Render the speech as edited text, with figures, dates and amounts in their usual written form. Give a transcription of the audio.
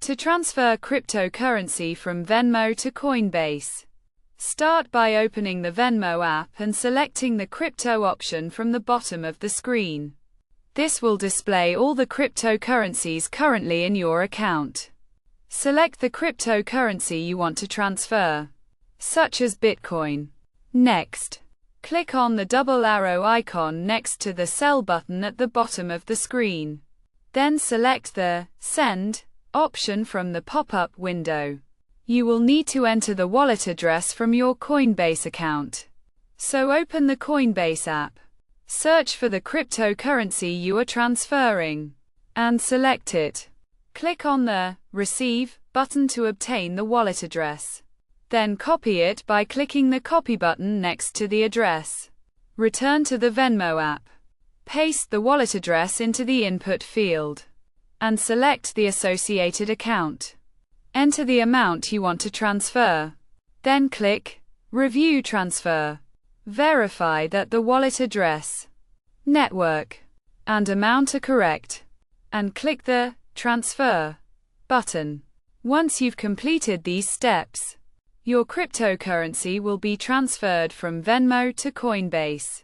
To transfer cryptocurrency from Venmo to Coinbase, start by opening the Venmo app and selecting the crypto option from the bottom of the screen. This will display all the cryptocurrencies currently in your account. Select the cryptocurrency you want to transfer, such as Bitcoin. Next, click on the double arrow icon next to the Sell button at the bottom of the screen. Then select the Send option from the pop-up window. You will need to enter the wallet address from your Coinbase account. So open the Coinbase app, search for the cryptocurrency you are transferring, and select it. Click on the Receive button to obtain the wallet address. Then copy it by clicking the Copy button next to the address. Return to the Venmo app. Paste the wallet address into the input field, and select the associated account. Enter the amount you want to transfer. Then click Review Transfer. Verify that the wallet address, network, and amount are correct, and click the Transfer button. Once you've completed these steps, your cryptocurrency will be transferred from Venmo to Coinbase.